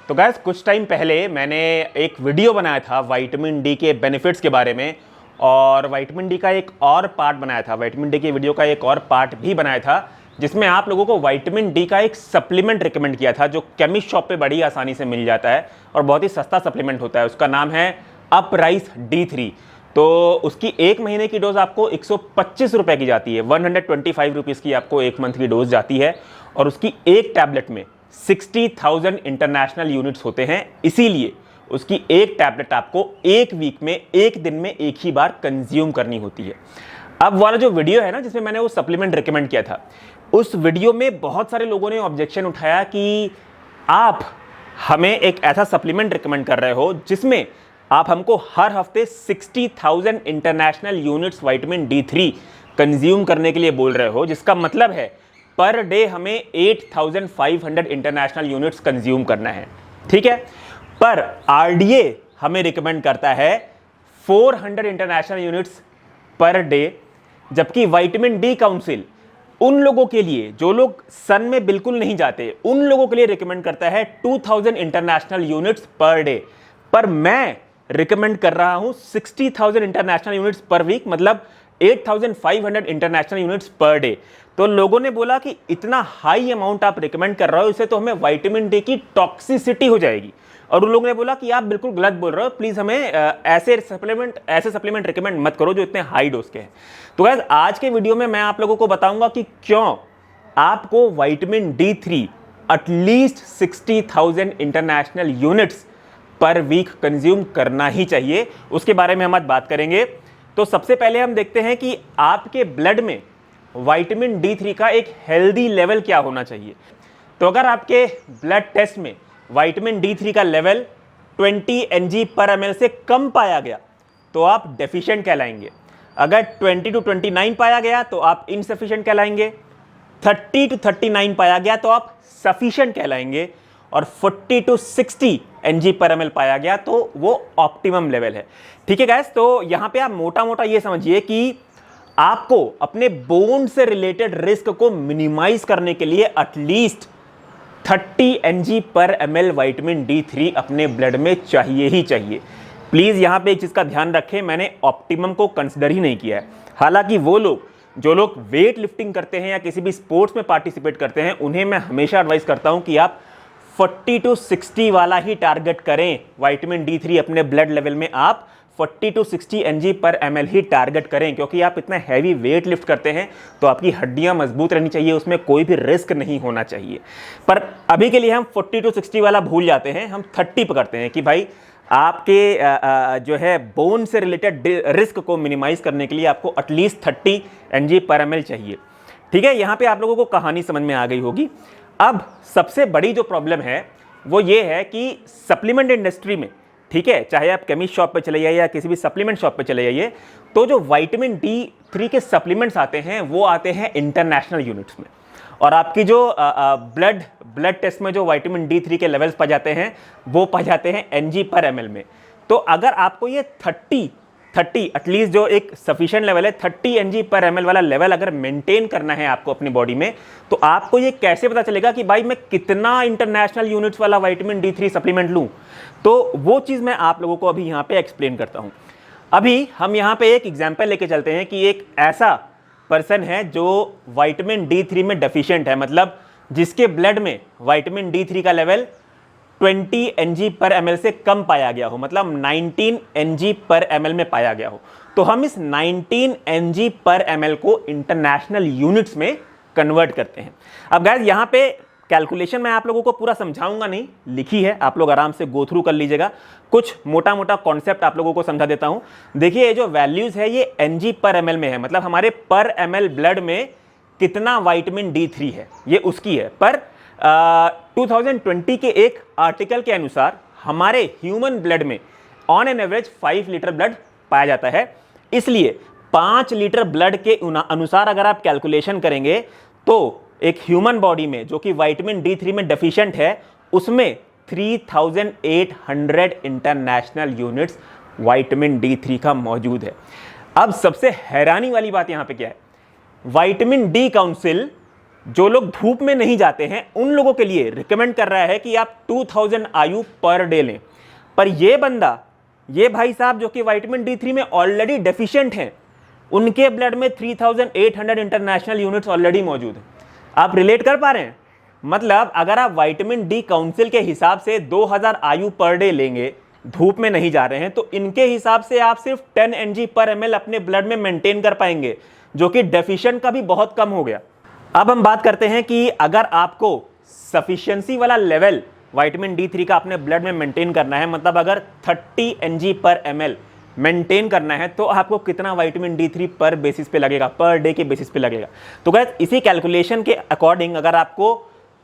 तो गाइस कुछ टाइम पहले मैंने एक वीडियो बनाया था विटामिन डी के बेनिफिट्स के बारे में, और विटामिन डी का एक और पार्ट बनाया था, विटामिन डी के वीडियो का एक और पार्ट भी बनाया था जिसमें आप लोगों को विटामिन डी का एक सप्लीमेंट रिकमेंड किया था जो केमिस्ट शॉप पे बड़ी आसानी से मिल जाता है और बहुत ही सस्ता सप्लीमेंट होता है। उसका नाम है अपराइज D3। तो उसकी एक महीने की डोज आपको 125 रुपये की जाती है, 125 रुपीज़ की आपको एक मंथ की डोज जाती है, और उसकी एक टैबलेट में 60,000 इंटरनेशनल यूनिट्स होते हैं। इसीलिए उसकी एक टैबलेट आपको एक वीक में, एक दिन में एक ही बार कंज्यूम करनी होती है। अब वाला जो वीडियो है ना जिसमें मैंने वो सप्लीमेंट रिकमेंड किया था, उस वीडियो में बहुत सारे लोगों ने ऑब्जेक्शन उठाया कि आप हमें एक ऐसा सप्लीमेंट रिकमेंड कर रहे हो जिसमें आप हमको हर हफ्ते 60,000 international units vitamin D3 consume करने के लिए बोल रहे हो, जिसका मतलब है पर डे हमें 8,500 इंटरनेशनल यूनिट्स कंज्यूम करना है। ठीक है, पर RDA हमें रिकमेंड करता है 400 इंटरनेशनल यूनिट्स पर डे, जबकि विटामिन डी काउंसिल उन लोगों के लिए जो लोग सन में बिल्कुल नहीं जाते, उन लोगों के लिए रिकमेंड करता है 2000 इंटरनेशनल यूनिट्स पर डे। पर मैं रिकमेंड कर रहा हूं 60,000 इंटरनेशनल यूनिट्स पर वीक, मतलब 8,500 इंटरनेशनल यूनिट्स पर डे। तो लोगों ने बोला कि इतना हाई अमाउंट आप रिकमेंड कर रहे हो, इससे तो हमें विटामिन डी की टॉक्सिसिटी हो जाएगी। और उन लोगों ने बोला कि आप बिल्कुल गलत बोल रहे हो, प्लीज हमें ऐसे सप्लीमेंट रिकमेंड मत करो जो इतने हाई डोज के हैं। तो गाइस आज के वीडियो में मैं आप लोगों को बताऊंगा कि क्यों आपको vitamin D3 at least 60,000 international units per week consume करना ही चाहिए, उसके बारे में हम आज बात करेंगे। तो सबसे पहले हम देखते हैं कि आपके ब्लड में विटामिन D3 का एक हेल्दी लेवल क्या होना चाहिए। तो अगर आपके ब्लड टेस्ट में विटामिन D3 का लेवल 20 mg/ml से कम पाया गया तो आप डेफिशिएंट कहलाएंगे। अगर 20 to 29 पाया गया तो आप इनसफिशिएंट कहलाएंगे, 30 to 39 पाया गया तो आप सफिशिएंट कहलाएंगे, और 40 to 60 mg/ml पाया गया तो वो ऑप्टिमम लेवल है। ठीक है गाइस, तो यहां पे आप मोटा मोटा ये समझिए कि आपको अपने बोन से रिलेटेड रिस्क को मिनिमाइज करने के लिए एटलीस्ट 30 mg/ml विटामिन D3 अपने ब्लड में चाहिए ही चाहिए। प्लीज यहां पे एक चीज का ध्यान रखें, मैंने ऑप्टिमम को कंसिडर ही नहीं किया है। हालांकि वो लोग जो लोग वेट लिफ्टिंग करते हैं या किसी भी स्पोर्ट्स में पार्टिसिपेट करते हैं, उन्हें मैं हमेशा एडवाइस करता हूं कि आप 40 to 60 वाला ही टारगेट करें। विटामिन D3 अपने ब्लड लेवल में आप 40 to 60 mg/ml ही टारगेट करें, क्योंकि आप इतना हैवी वेट लिफ्ट करते हैं तो आपकी हड्डियां मजबूत रहनी चाहिए, उसमें कोई भी रिस्क नहीं होना चाहिए। पर अभी के लिए हम 40 to 60 वाला भूल जाते हैं, हम 30 पकड़ते हैं कि भाई आपके जो है बोन से रिलेटेड रिस्क को मिनिमाइज करने के लिए आपको एटलीस्ट 30 mg/ml चाहिए। ठीक है, यहां पे आप लोगों को कहानी समझ में आ गई होगी। अब सबसे बड़ी जो प्रॉब्लम है वो ये है कि सप्लीमेंट इंडस्ट्री में, ठीक है, चाहे आप केमिस्ट शॉप पे चले जाइए या किसी भी सप्लीमेंट शॉप पे चले जाइए, तो जो विटामिन D3 के सप्लीमेंट्स आते हैं वो आते हैं इंटरनेशनल यूनिट्स में, और आपकी जो ब्लड टेस्ट में जो विटामिन D3 के लेवल्स पा जाते हैं वो पा जाते हैं mg/ml में। तो अगर आपको ये 30 एटलीस्ट जो एक सफिशिएंट लेवल है 30 mg/ml वाला लेवल अगर मेंटेन करना है आपको अपनी बॉडी में, तो आपको ये कैसे पता चलेगा कि भाई मैं कितना इंटरनेशनल यूनिट्स वाला विटामिन D3 सप्लीमेंट लूं? तो वो चीज मैं आप लोगों को अभी यहां पे एक्सप्लेन करता हूं। अभी हम यहां पे एक एग्जांपल लेके चलते हैं कि एक ऐसा पर्सन है जो विटामिन D3 में डेफिशिएंट है, मतलब जिसके ब्लड में विटामिन D3 का लेवल 20 mg/ml से कम पाया गया हो, मतलब 19 mg/ml में पाया गया हो। तो हम इस 19 mg/ml को इंटरनेशनल यूनिट्स में कन्वर्ट करते हैं। अब गाइस यहां पे कैलकुलेशन मैं आप लोगों को पूरा समझाऊंगा नहीं, लिखी है, आप लोग आराम से गो थ्रू कर लीजिएगा। कुछ मोटा मोटा कॉन्सेप्ट आप लोगों को समझा देता हूं। देखिए ये जो वैल्यूज है ये mg/ml में है, मतलब हमारे पर ml ब्लड में कितना विटामिन D3 है ये उसकी है। पर 2020 के एक आर्टिकल के अनुसार हमारे ह्यूमन ब्लड में on an average 5 litre blood पाया जाता है, इसलिए 5 लीटर ब्लड के अनुसार अगर आप कैलकुलेशन करेंगे तो एक ह्यूमन बॉडी में जो कि विटामिन D3 में डेफिशिएंट है उसमें 3,800 इंटरनेशनल यूनिट्स विटामिन D3 का मौजूद है। अब सबसे हैरानी वाली बात यहां पे क्या है, विटामिन डी काउंसिल जो लोग धूप में नहीं जाते हैं उन लोगों के लिए रिकमेंड कर रहा है कि आप 2000 आयु पर डे लें। पर ये बंदा, ये भाई साहब जो कि विटामिन D3 में ऑलरेडी डेफिशिएंट हैं, उनके ब्लड में 3800 इंटरनेशनल यूनिट्स ऑलरेडी मौजूद हैं। आप रिलेट कर पा रहे हैं? मतलब अगर आप विटामिन डी काउंसिल के हिसाब से 2000 आयु पर डे लेंगे, धूप में नहीं जा रहे हैं, तो इनके हिसाब से आप सिर्फ 10 mg पर ml अपने ब्लड में मेंटेन कर पाएंगे, जो कि डेफिशिएंट का भी बहुत कम हो गया। अब हम बात करते हैं कि अगर आपको सफिशिएंसी वाला लेवल विटामिन D3 का अपने ब्लड में मेंटेन करना है, मतलब अगर 30 mg पर ml मेंटेन करना है, तो आपको कितना विटामिन D3 पर बेसिस पे लगेगा, पर डे के बेसिस पे लगेगा। तो गाइस इसी कैलकुलेशन के अकॉर्डिंग अगर आपको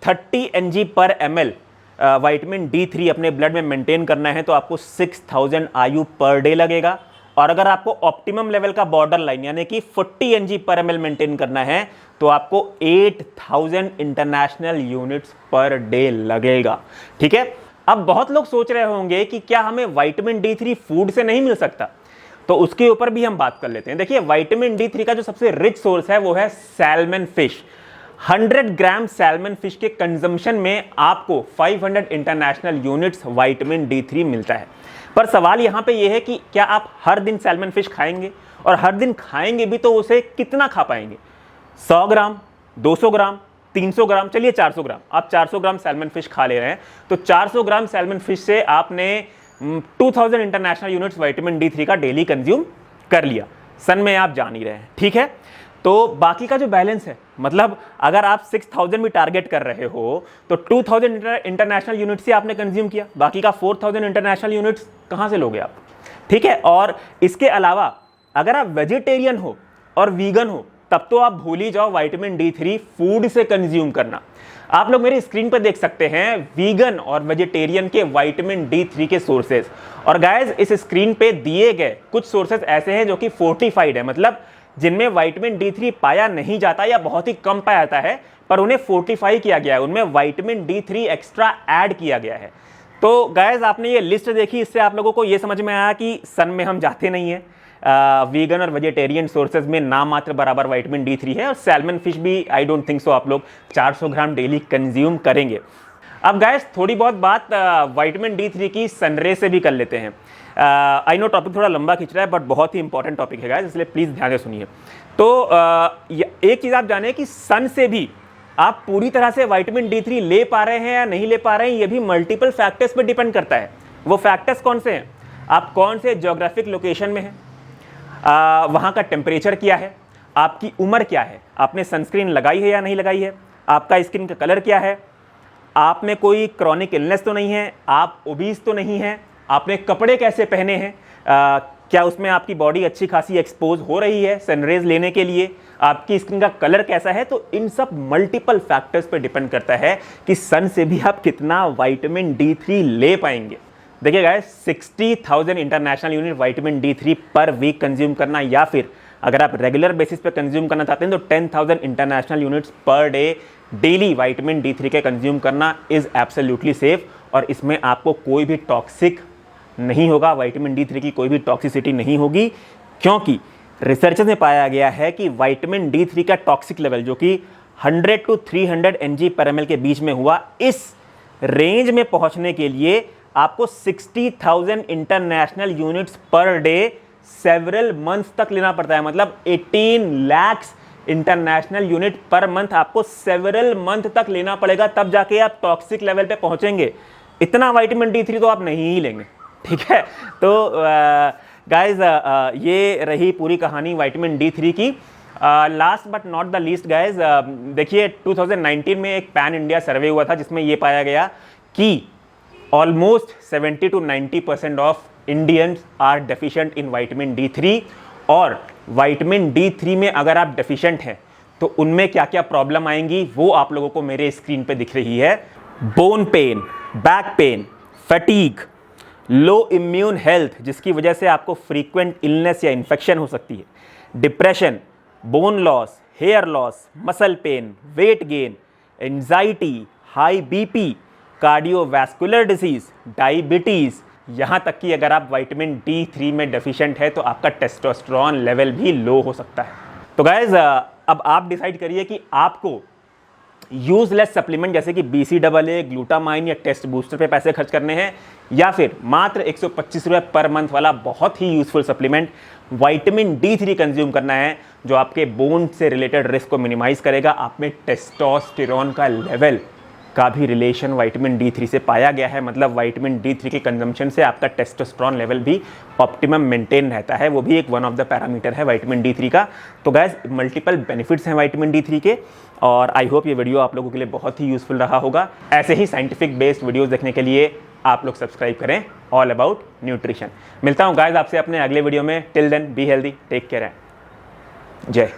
30 mg पर ml विटामिन D3 अपने ब्लड में मेंटेन करना है तो आपको 6000 आयु पर डे लगेगा। और अगर आपको ऑप्टिमम लेवल का बॉर्डर लाइन यानी कि 40 mg पर ml मेंटेन करना है तो आपको 8000 इंटरनेशनल यूनिट्स पर डे लगेगा। ठीक है, अब बहुत लोग सोच रहे होंगे कि क्या हमें विटामिन D3 फूड से नहीं मिल सकता, तो उसके ऊपर भी हम बात कर लेते हैं। देखिए विटामिन D3 का जो सबसे रिच सोर्स है वो है सैल्मन फिश। 100 ग्राम सैल्मन फिश के कंजम्पशन में आपको 500 इंटरनेशनल यूनिट्स विटामिन D3 मिलता है। पर सवाल यहाँ पे ये है कि क्या आप हर दिन सैल्मन फिश खाएंगे, और हर दिन खाएंगे भी तो उसे कितना खा पाएंगे? 100 ग्राम, 200 ग्राम, 300 ग्राम, चलिए 400 ग्राम। आप 400 ग्राम सैल्मन फिश खा ले रहे हैं, तो 400 ग्राम सैल्मन फिश से आपने 2000 इंटरनेशनल यूनिट्स विटामिन D3 का डेली कंज्यूम कर लिया। सन में आप जान ही रहे हैं। ठीक है, तो बाकी का जो बैलेंस है, मतलब अगर आप 6000 भी टारगेट कर रहे हो तो 2000 इंटरनेशनल यूनिट से आपने कंज्यूम किया, बाकी का 4000 इंटरनेशनल यूनिट्स कहाँ से लोगे आप? ठीक है, और इसके अलावा अगर आप वेजिटेरियन हो और वीगन हो तब तो आप भूल ही जाओ विटामिन D3 फूड से कंज्यूम करना। आप लोग मेरी स्क्रीन पर देख सकते हैं वीगन और वेजिटेरियन के विटामिन D3 के सोर्सेज। और गाइस इस स्क्रीन पे दिए गए कुछ सोर्सेज ऐसे हैं जो कि फोर्टिफाइड है, मतलब जिनमें विटामिन D3 पाया नहीं जाता या बहुत ही कम पाया जाता है, पर उन्हें फोर्टिफाई किया गया है, उनमें विटामिन D3 एक्स्ट्रा ऐड किया गया है। तो गाइस आपने ये लिस्ट देखी, इससे आप लोगों को ये समझ में आया कि सन में हम जाते नहीं हैं। वीगन और वेजिटेरियन सोर्सेज में नाम मात्र बराबर विटामिन D3 है, और सैल्मन फिश भी आई डोंट थिंक सो आप लोग 400 ग्राम डेली कंज्यूम करेंगे। अब गाइस थोड़ी बहुत बात विटामिन D3 की सनरे से भी कर लेते हैं। आई नो टॉपिक थोड़ा लंबा खिंच रहा है, बट बहुत ही इंपॉर्टेंट टॉपिक है गाइस, इसलिए प्लीज़ ध्यान से सुनिए। तो एक चीज़ आप जाने कि सन से भी आप पूरी तरह से विटामिन D3 ले पा रहे हैं या नहीं ले पा रहे हैं, ये भी मल्टीपल फैक्टर्स पर डिपेंड करता है। वो फैक्टर्स कौन से हैं? आप कौन से ज्योग्राफिक लोकेशन में हैं, वहाँ का टेम्परेचर क्या है, आपकी उम्र क्या है, आपने सनस्क्रीन लगाई है या नहीं लगाई है, आपका स्किन का कलर क्या है, आप में कोई क्रॉनिक इलनेस तो नहीं है, आप ओबीस तो नहीं है, आपने कपड़े कैसे पहने हैं, क्या उसमें आपकी बॉडी अच्छी खासी एक्सपोज हो रही है सनरेज लेने के लिए, आपकी स्किन का कलर कैसा है। तो इन सब मल्टीपल फैक्टर्स पे डिपेंड करता है कि सन से भी आप कितना विटामिन D3 ले पाएंगे। देखिए guys 60,000 international unit vitamin D3 पर वीक कंज्यूम करना, या फिर अगर आप रेगुलर बेसिस पे कंज्यूम करना चाहते हैं तो 10,000 international units per day daily vitamin D3 के कंज्यूम करना इज एब्सोल्युटली सेफ। और इसमें आपको कोई भी टॉक्सिक नहीं होगा, विटामिन D3 की कोई भी टॉक्सिसिटी नहीं होगी, क्योंकि रिसर्चर्स में पाया गया है कि विटामिन D3 का टॉक्सिक लेवल जो कि 100 to 300 mg पर ml के बीच में हुआ, इस रेंज में पहुंचने के लिए आपको 60,000 international units per day several months तक लेना पड़ता है। मतलब 18 lakh international unit per month आपको सेवरल मंथ तक लेना पड़ेगा, तब जाके आप टॉक्सिक लेवल पे पहुंचेंगे। इतना विटामिन D3 तो आप नहीं ही लेंगे। ठीक है, तो गाइज ये रही पूरी कहानी विटामिन D3 की। Last but not the least guys, देखिए 2019 में एक पैन इंडिया सर्वे हुआ था जिसमें ये पाया गया कि almost 70 to 90% of Indians are deficient in vitamin D3। और विटामिन D3 में अगर आप डेफिशिएंट हैं तो उनमें क्या क्या प्रॉब्लम आएंगी वो आप लोगों को मेरे स्क्रीन पे दिख रही है। Bone pain, back pain, fatigue, low immune health जिसकी वजह से आपको फ्रीक्वेंट इलनेस या इन्फेक्शन हो सकती है, depression, bone loss, hair loss, muscle pain, weight gain, anxiety, high BP, cardiovascular disease, diabetes, यहाँ तक कि अगर आप विटामिन D3 में डेफिशिएंट है तो आपका टेस्टोस्टेरोन लेवल भी लो हो सकता है। तो गाइज अब आप डिसाइड करिए कि आपको यूजलेस सप्लीमेंट जैसे कि BCAA, ग्लूटामाइन या टेस्ट बूस्टर पे पैसे खर्च करने हैं, या फिर मात्र 125 रुपये पर मंथ वाला बहुत ही useful supplement vitamin D3 consume करना है, जो आपके बोन से रिलेटेड रिस्क को मिनिमाइज करेगा। आप में टेस्टोस्टेरोन का लेवल का भी रिलेशन विटामिन D3 से पाया गया है, मतलब विटामिन D3 के कंजम्पशन से आपका टेस्टोस्टेरोन लेवल भी ऑप्टिमम मेंटेन रहता है। वो भी एक वन ऑफ द पैरामीटर है विटामिन D3 का। तो गाइस, मल्टीपल बेनिफिट्स हैं विटामिन D3 के, और आई होप ये वीडियो आप लोगों के लिए बहुत ही यूजफुल रहा होगा। ऐसे ही साइंटिफिक बेस्ड वीडियोस देखने के लिए आप लोग सब्सक्राइब करें ऑल अबाउट न्यूट्रिशन। मिलता हूँ गाइस आपसे अपने अगले वीडियो में। Till then be healthy, take care, जय।